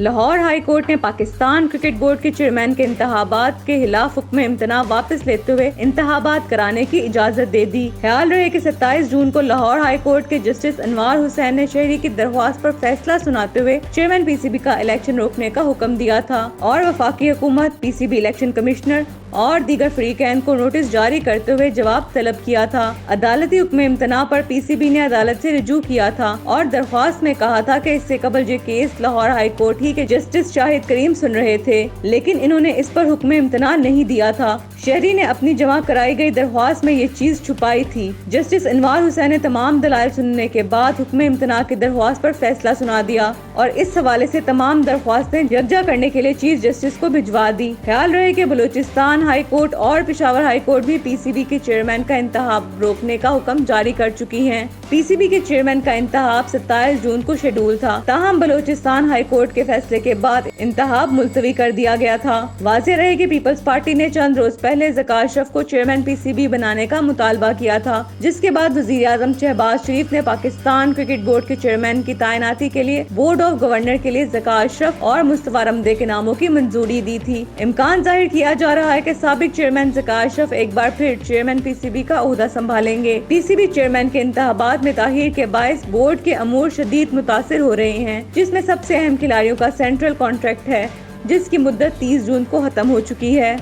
Lahore high court نے Pakistan cricket board کے chairman کے انتخابات کے خلاف حکم امتناع واپس لیتے ہوئے انتخابات کرانے کی اجازت دے دی۔ خیال رہے کہ 27 جون کو لاہور ہائی کورٹ کے جسٹس انوار حسین نے شہری کی درخواست پر فیصلہ سناتے ہوئے چیئرمین پی سی بی کا الیکشن روکنے کا حکم دیا تھا اور وفاقی حکومت، پی سی بی الیکشن کمشنر اور دیگر فریقین کو نوٹس جاری کرتے ہوئے جواب طلب کیا تھا۔ عدالتی حکم امتناع پر پی سی بی نے عدالت سے رجوع کیا تھا اور درخواست میں کہا تھا کہ اس سے قبل یہ کیس لاہور ہائی کورٹ ہی کے جسٹس شاہد کریم سن رہے تھے، لیکن انہوں نے اس پر حکم امتناع نہیں دیا تھا۔ شہری نے اپنی جمع کرائی گئی درخواست میں یہ چیز چھپائی تھی۔ جسٹس انوار حسین نے تمام دلائل سننے کے بعد حکم امتناع کی درخواست پر فیصلہ سنا دیا اور اس حوالے سے تمام درخواستیں یکجا کرنے کے لیے چیف جسٹس کو بھجوا دی۔ خیال رہے کہ بلوچستان ہائی کورٹ اور پشاور ہائی کورٹ بھی پی سی بی کے چیئرمین کا انتخاب روکنے کا حکم جاری کر چکی ہیں۔ پی سی بی کے چیئرمین کا انتخاب 27 جون کو شیڈول تھا، تاہم بلوچستان ہائی کورٹ کے فیصلے کے بعد انتخاب ملتوی کر دیا گیا تھا۔ واضح رہے کہ پیپلز پارٹی نے چند روز پہلے ذکا اشرف کو چیئرمین پی سی بی بنانے کا مطالبہ کیا تھا، جس کے بعد وزیر اعظم شہباز شریف نے پاکستان کرکٹ بورڈ کے چیئرمین کی تعیناتی کے لیے بورڈ آف گورنر کے لیے ذکا اشرف اور مصطفیٰ رمدے کے ناموں کی منظوری دی تھی۔ امکان ظاہر کیا جا رہا ہے کہ سابق چیئرمین ذکا اشرف ایک بار پھر چیئرمین پی سی بی کا عہدہ سنبھالیں گے۔ پی سی بی چیئرمین کے انتخابات میں تاخیر کے باعث بورڈ کے امور شدید متاثر ہو رہے ہیں، جس میں سب سے اہم کھلاڑیوں کا سینٹرل کانٹریکٹ ہے، جس کی مدت 30 جون کو ختم ہو چکی ہے۔